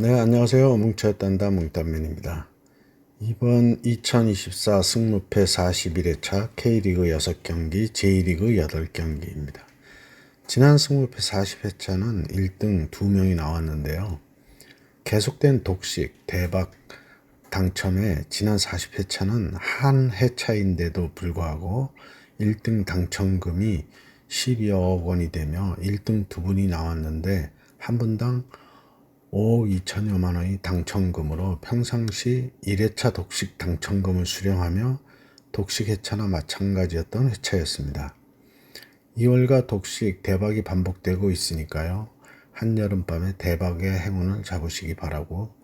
네, 안녕하세요. 뭉쳤단다 뭉딴맨입니다. 이번 2024 승무패 41회차 K리그 6경기, J리그 8경기입니다. 지난 승무패 40회차는 1등 2명이 나왔는데요. 계속된 독식, 대박 당첨에 지난 40회차는 한 회차인데도 불구하고 1등 당첨금이 12억 원이 되며 1등 2분이 나왔는데 한 분당 5억 2천여만 원의 당첨금으로 평상시 1회차 독식 당첨금을 수령하며 독식 회차나 마찬가지였던 회차였습니다. 2월가 독식 대박이 반복되고 있으니까요. 한여름밤에 대박의 행운을 잡으시기 바라고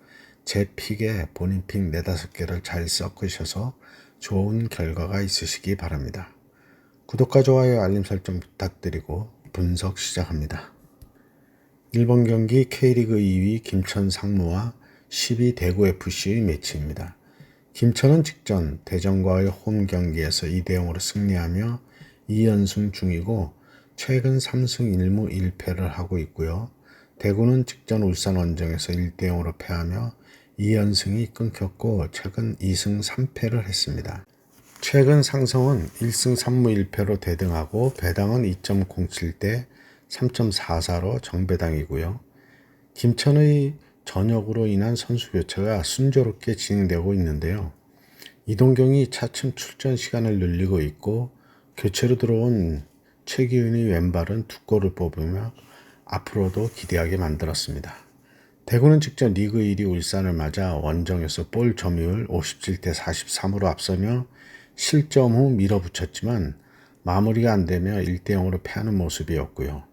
제 픽에 본인 픽 4-5개를 잘 섞으셔서 좋은 결과가 있으시기 바랍니다. 구독과 좋아요 알림 설정 부탁드리고 분석 시작합니다. 1번 경기 K리그 2위 김천 상무와 10위 대구FC의 매치입니다. 김천은 직전 대전과의 홈 경기에서 2대0으로 승리하며 2연승 중이고 최근 3승 1무 1패를 하고 있고요. 대구는 직전 울산 원정에서 1대0으로 패하며 2연승이 끊겼고 최근 2승 3패를 했습니다. 최근 상성은 1승 3무 1패로 대등하고 배당은 2.07대 3.44로 정배당이고요. 김천의 전역으로 인한 선수 교체가 순조롭게 진행되고 있는데요. 이동경이 차츰 출전 시간을 늘리고 있고 교체로 들어온 최기훈의 왼발은 두 골을 뽑으며 앞으로도 기대하게 만들었습니다. 대구는 직전 리그 1위 울산을 맞아 원정에서 볼 점유율 57대 43으로 앞서며 실점 후 밀어붙였지만 마무리가 안되며 1대0으로 패하는 모습이었고요.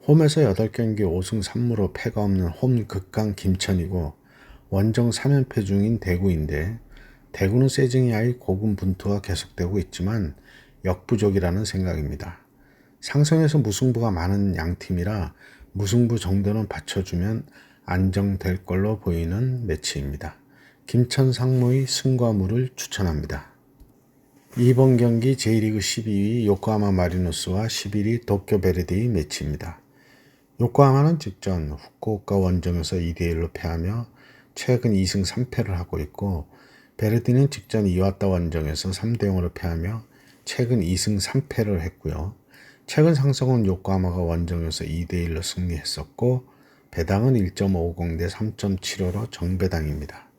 홈에서 8경기 5승 3무로 패가 없는 홈 극강 김천이고 원정 3연패 중인 대구인데 대구는 세징야의 고군분투가 계속되고 있지만 역부족이라는 생각입니다. 상성에서 무승부가 많은 양팀이라 무승부 정도는 받쳐주면 안정될 걸로 보이는 매치입니다. 김천 상무의 승과무를 추천합니다. 2번 경기 J리그 12위 요코하마 마리노스와 11위 도쿄 베르디의 매치입니다. 요코하마는 직전 후쿠오카 원정에서 2대1로 패하며 최근 2승 3패를 하고 있고 베르디는 직전 이와타 원정에서 3대0으로 패하며 최근 2승 3패를 했고요. 최근 상성은 요코하마가 원정에서 2대1로 승리했었고 배당은 1.50대 3.75로 정배당입니다.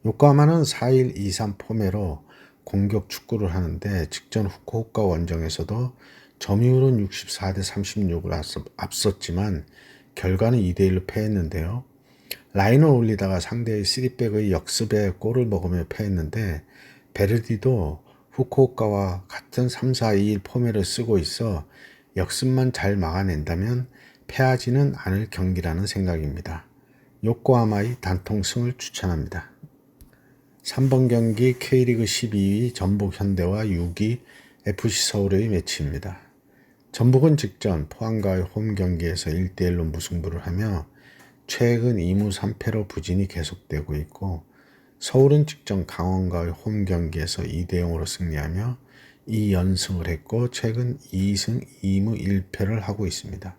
요코하마는 4일 2-3 포매로 공격 축구를 하는데 직전 후쿠오카 원정에서도 점유율은 64대 36을 앞섰지만 결과는 2대1로 패했는데요. 라인을 올리다가 상대의 3백의 역습에 골을 먹으며 패했는데 베르디도 후쿠오카와 같은 3-4-2-1 포맷을 쓰고 있어 역습만 잘 막아낸다면 패하지는 않을 경기라는 생각입니다. 요코하마의 단통승을 추천합니다. 3번 경기 K리그 12위 전북현대와 6위 FC서울의 매치입니다. 전북은 직전 포항과의 홈 경기에서 1대1로 무승부를 하며 최근 2무 3패로 부진이 계속되고 있고 서울은 직전 강원과의 홈 경기에서 2대0으로 승리하며 2연승을 했고 최근 2승 2무 1패를 하고 있습니다.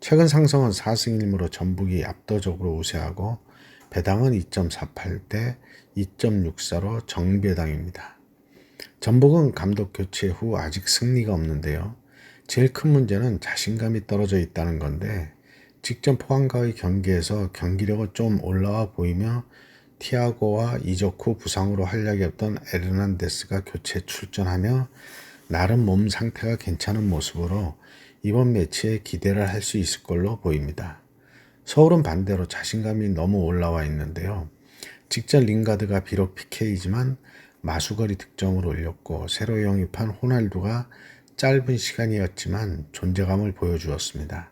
최근 상성은 4승 1무로 전북이 압도적으로 우세하고 배당은 2.48대 2.64로 정배당입니다. 전북은 감독 교체 후 아직 승리가 없는데요. 제일 큰 문제는 자신감이 떨어져 있다는 건데 직전 포항과의 경기에서 경기력은 좀 올라와 보이며 티아고와 이적 후 부상으로 활약이 없던 에르난데스가 교체 출전하며 나름 몸 상태가 괜찮은 모습으로 이번 매치에 기대를 할 수 있을 걸로 보입니다. 서울은 반대로 자신감이 너무 올라와 있는데요. 직전 링가드가 비록 PK이지만 마수거리 득점을 올렸고 새로 영입한 호날두가 짧은 시간이었지만 존재감을 보여주었습니다.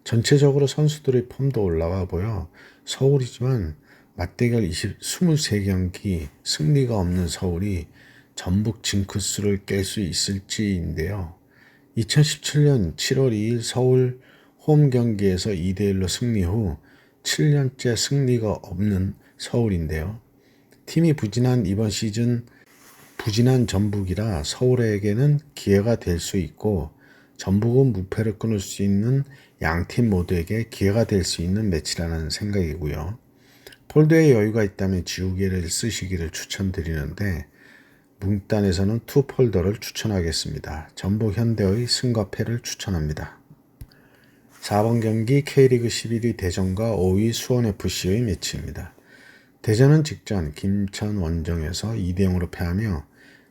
전체적으로 선수들의 폼도 올라와 보여 서울이지만 맞대결 23경기 승리가 없는 서울이 전북 징크스를 깰 수 있을지인데요. 2017년 7월 2일 서울 홈 경기에서 2대1로 승리 후 7년째 승리가 없는 서울인데요. 팀이 부진한 이번 시즌 부진한 전북이라 서울에게는 기회가 될 수 있고 전북은 무패를 끊을 수 있는 양팀 모두에게 기회가 될 수 있는 매치라는 생각이고요. 폴더에 여유가 있다면 지우개를 쓰시기를 추천드리는데 뭉단에서는 투 폴더를 추천하겠습니다. 전북 현대의 승과 패를 추천합니다. 4번 경기 K리그 11위 대전과 5위 수원FC의 매치입니다. 대전은 직전 김천 원정에서 2대0으로 패하며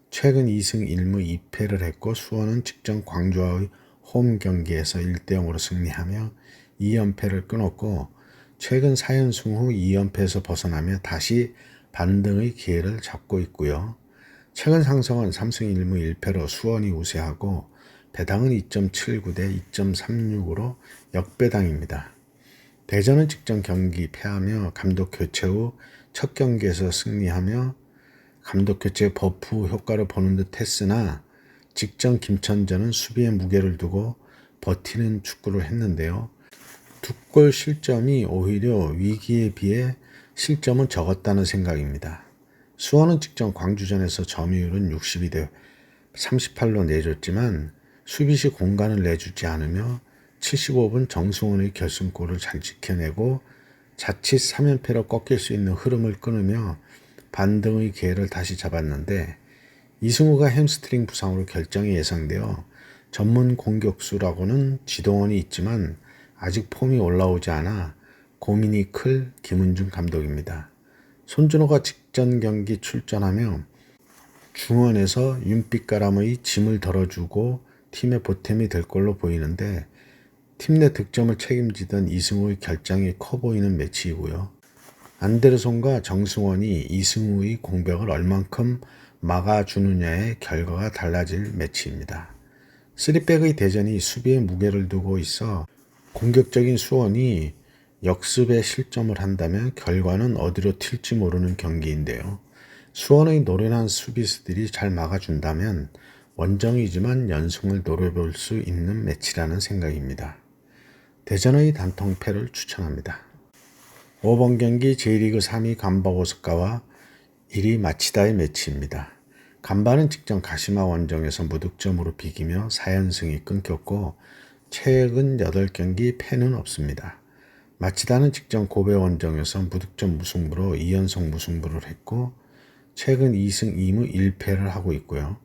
최근 2승 1무 2패를 했고 수원은 직전 광주와의 홈 경기에서 1대0으로 승리하며 2연패를 끊었고 최근 4연승 후 2연패에서 벗어나며 다시 반등의 기회를 잡고 있고요. 최근 상승은 3승 1무 1패로 수원이 우세하고 배당은 2.79 대 2.36으로 역배당입니다. 대전은 직전 경기 패하며 감독 교체 후 첫 경기에서 승리하며 감독 교체 버프 효과를 보는 듯 했으나 직전 김천전은 수비에 무게를 두고 버티는 축구를 했는데요. 두 골 실점이 오히려 위기에 비해 실점은 적었다는 생각입니다. 수원은 직전 광주전에서 점유율은 62대 38로 내줬지만 수비시 공간을 내주지 않으며 75분 정승원의 결승골을 잘 지켜내고 자칫 3연패로 꺾일 수 있는 흐름을 끊으며 반등의 기회를 다시 잡았는데 이승우가 햄스트링 부상으로 결정이 예상되어 전문 공격수라고는 지동원이 있지만 아직 폼이 올라오지 않아 고민이 클 김은중 감독입니다. 손준호가 직전 경기 출전하며 중원에서 윤빛가람의 짐을 덜어주고 팀의 보탬이 될 걸로 보이는데 팀 내 득점을 책임지던 이승우의 결장이 커 보이는 매치이고요. 안데르손과 정승원이 이승우의 공백을 얼만큼 막아주느냐의 결과가 달라질 매치입니다. 3백의 대전이 수비에 무게를 두고 있어 공격적인 수원이 역습에 실점을 한다면 결과는 어디로 튈지 모르는 경기인데요. 수원의 노련한 수비수들이 잘 막아준다면 원정이지만 연승을 노려볼 수 있는 매치라는 생각입니다. 대전의 단통패를 추천합니다. 5번 경기 J리그 3위 간바 오스카와 1위 마치다의 매치입니다. 간바는 직전 가시마 원정에서 무득점으로 비기며 4연승이 끊겼고 최근 8경기 패는 없습니다. 마치다는 직전 고베 원정에서 무득점 무승부로 2연속 무승부를 했고 최근 2승 2무 1패를 하고 있고요.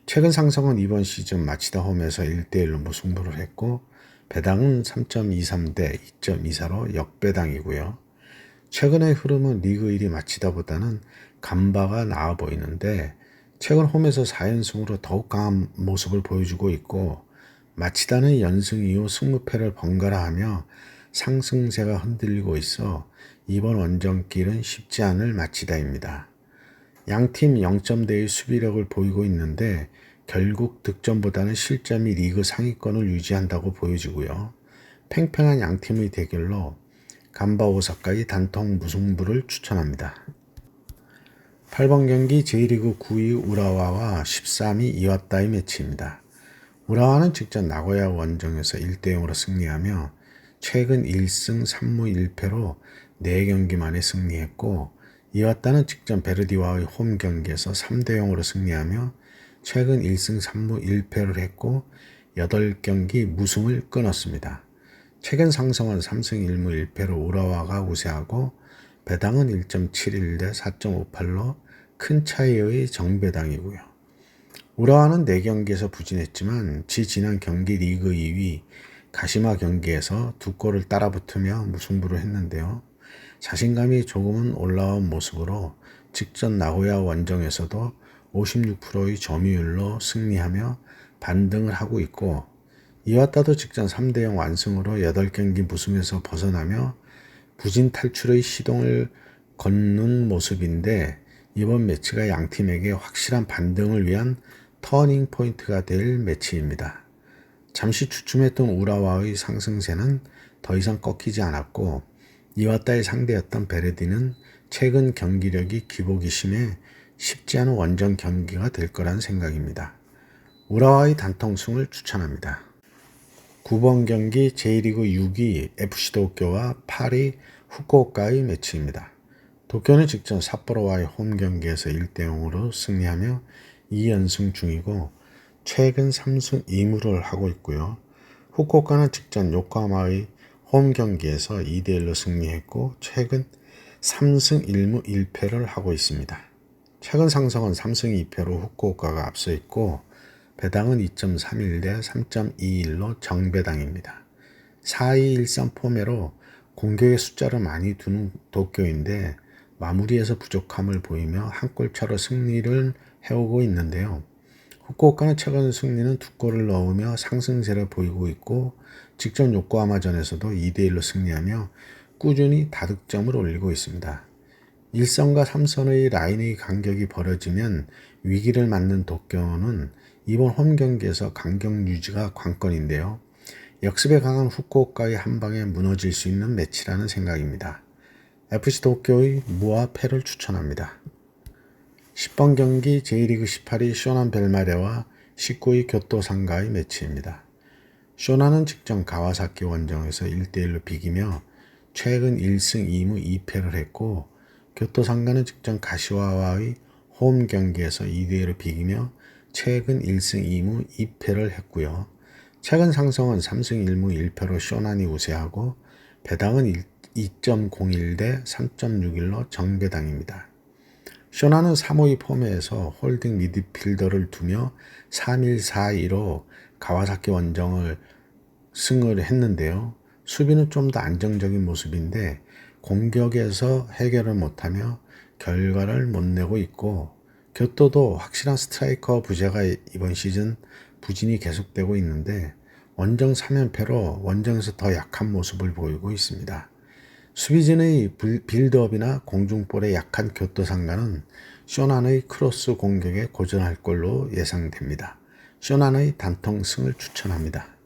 최근 상승은 이번 시즌 마치다 홈에서 1대1로 무승부를 했고 배당은 3.23 대 2.24로 역배당이고요. 최근의 흐름은 리그 1위 마치다보다는 간바가 나아 보이는데 최근 홈에서 4연승으로 더욱 강한 모습을 보여주고 있고 마치다는 연승 이후 승무패를 번갈아 하며 상승세가 흔들리고 있어 이번 원정길은 쉽지 않을 마치다입니다. 양팀 0점대의 수비력을 보이고 있는데 결국 득점보다는 실점이 리그 상위권을 유지한다고 보여지고요. 팽팽한 양팀의 대결로 간바 오사카의 단통 무승부를 추천합니다. 8번 경기 J리그 9위 우라와와 13위 이와타의 매치입니다. 우라와는 직전 나고야 원정에서 1대0으로 승리하며 최근 1승 3무 1패로 4경기 만에 승리했고 이와타는 직전 베르디와의 홈 경기에서 3대0으로 승리하며 최근 1승 3무 1패를 했고 8경기 무승을 끊었습니다. 최근 상승은 3승 1무 1패로 우라와가 우세하고 배당은 1.71 대 4.58로 큰 차이의 정배당이고요. 우라와는 4경기에서 부진했지만 지난 경기 리그 2위 가시마 경기에서 2골을 따라붙으며 무승부를 했는데요. 자신감이 조금은 올라온 모습으로 직전 나고야 원정에서도 56%의 점유율로 승리하며 반등을 하고 있고 이와타도 직전 3대0 완승으로 8경기 무승에서 벗어나며 부진 탈출의 시동을 걷는 모습인데 이번 매치가 양팀에게 확실한 반등을 위한 터닝 포인트가 될 매치입니다. 잠시 주춤했던 우라와의 상승세는 더 이상 꺾이지 않았고 이와타의 상대였던 베르디는 최근 경기력이 기복이 심해 쉽지 않은 원정 경기가 될 거란 생각입니다. 우라와의 단통승을 추천합니다. 9번 경기 J리그 6위 FC 도쿄와 8위 후쿠오카의 매치입니다. 도쿄는 직전 삿포로와의 홈 경기에서 1대0으로 승리하며 2연승 중이고 최근 3승 2무를 하고 있고요. 후쿠오카는 직전 요코하마의 홈 경기에서 2대1로 승리했고 최근 3승 1무 1패를 하고 있습니다. 최근 상승은 3승 2패로 후쿠오카가 앞서 있고 배당은 2.31 대 3.21로 정배당입니다. 4-2-1-3 포매로 공격의 숫자를 많이 두는 도쿄인데 마무리에서 부족함을 보이며 한 골차로 승리를 해오고 있는데요. 후쿠오카는 최근 승리는 2골을 넣으며 상승세를 보이고 있고 직전 요코하마전에서도 2대1로 승리하며 꾸준히 다득점을 올리고 있습니다. 1선과 3선의 라인의 간격이 벌어지면 위기를 맞는 도쿄는 이번 홈 경기에서 간격 유지가 관건인데요. 역습에 강한 후쿠오카의 한 방에 무너질 수 있는 매치라는 생각입니다. FC 도쿄의 무와 패를 추천합니다. 10번 경기 J리그 18위 쇼난 벨마레와 19위 교토 상가의 매치입니다. 쇼난은 직전 가와사키 원정에서 1대1로 비기며 최근 1승 2무 2패를 했고 교토 상가는 직전 가시와와의 홈 경기에서 2대1로 비기며 최근 1승 2무 2패를 했고요. 최근 상승은 3승 1무 1패로 쇼난이 우세하고 배당은 2.01 대 3.61로 정배당입니다. 쇼나는 3-5-2 폼에서 홀딩 미드필더를 두며 3-1-4-2로 가와사키 원정을 승을 했는데요. 수비는 좀 더 안정적인 모습인데 공격에서 해결을 못하며 결과를 못 내고 있고 교토도 확실한 스트라이커 부재가 이번 시즌 부진이 계속되고 있는데 원정 3연패로 원정에서 더 약한 모습을 보이고 있습니다. 수비진의 빌드업이나 공중볼에 약한 교토 상가는 쇼난의 크로스 공격에 고전할 걸로 예상됩니다. 쇼난의 단통 승을 추천합니다.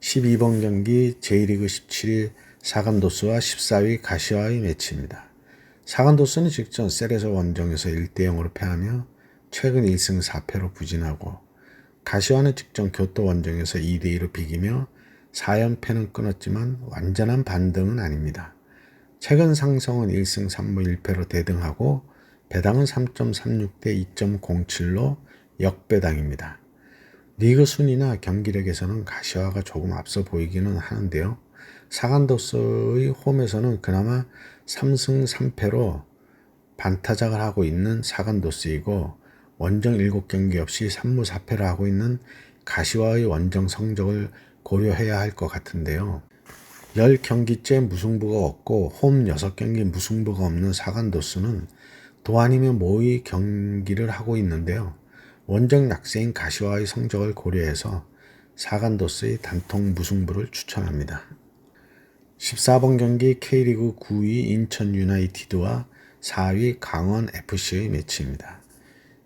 12번 경기 J리그 17위 사간도스와 14위 가시와의 매치입니다. 사간도스는 직전 세레소 원정에서 1대0으로 패하며 최근 1승 4패로 부진하고 가시와는 직전 교토 원정에서 2대2로 비기며 4연패는 끊었지만 완전한 반등은 아닙니다. 최근 상승은 1승 3무 1패로 대등하고 배당은 3.36 대 2.07로 역배당입니다. 리그 순위나 경기력에서는 가시와가 조금 앞서 보이기는 하는데요. 사간도스의 홈에서는 그나마 3승 3패로 반타작을 하고 있는 사간도스이고 원정 7경기 없이 3무 4패를 하고 있는 가시와의 원정 성적을 고려해야 할 것 같은데요. 10경기째 무승부가 없고 홈 6경기 무승부가 없는 사간도스는 도 아니면 모의 경기를 하고 있는데요. 원정 약세인 가시와의 성적을 고려해서 사간도스의 단통 무승부를 추천합니다. 14번 경기 K리그 9위 인천 유나이티드와 4위 강원 FC의 매치입니다.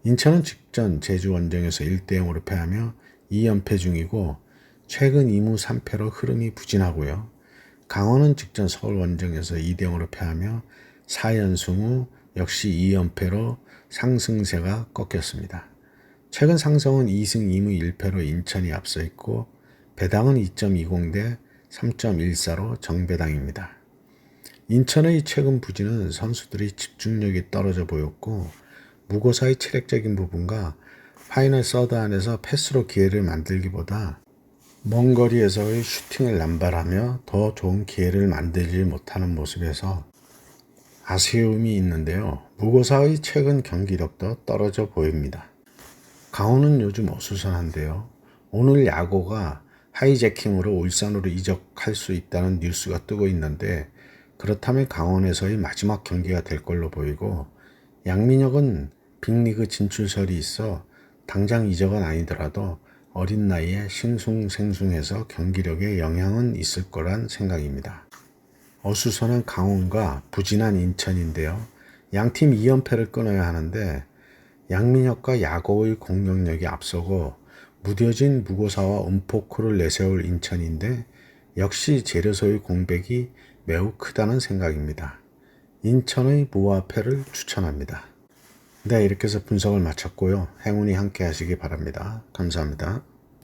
인천은 직전 제주 원정에서 1대0으로 패하며 2연패 중이고 최근 2무 3패로 흐름이 부진하고요. 강원은 직전 서울 원정에서 2대0으로 패하며 4연승 후 역시 2연패로 상승세가 꺾였습니다. 최근 상승은 2승 2무 1패로 인천이 앞서 있고 배당은 2.20 대 3.14로 정배당입니다. 인천의 최근 부진은 선수들이 집중력이 떨어져 보였고 무고사의 체력적인 부분과 파이널 서드 안에서 패스로 기회를 만들기보다 먼 거리에서의 슈팅을 남발하며 더 좋은 기회를 만들지 못하는 모습에서 아쉬움이 있는데요. 무고사의 최근 경기력도 떨어져 보입니다. 강원은 요즘 어수선한데요. 오늘 야구가 하이제킹으로 울산으로 이적할 수 있다는 뉴스가 뜨고 있는데 그렇다면 강원에서의 마지막 경기가 될 걸로 보이고 양민혁은 빅리그 진출설이 있어 당장 이적은 아니더라도 어린 나이에 싱숭생숭해서 경기력에 영향은 있을 거란 생각입니다. 어수선한 강원과 부진한 인천인데요. 양팀 2연패를 끊어야 하는데 양민혁과 야고의 공격력이 앞서고 무뎌진 무고사와 음포크를 내세울 인천인데 역시 제르소의 공백이 매우 크다는 생각입니다. 인천의 무와 패를 추천합니다. 네, 이렇게 해서 분석을 마쳤고요. 행운이 함께 하시기 바랍니다. 감사합니다.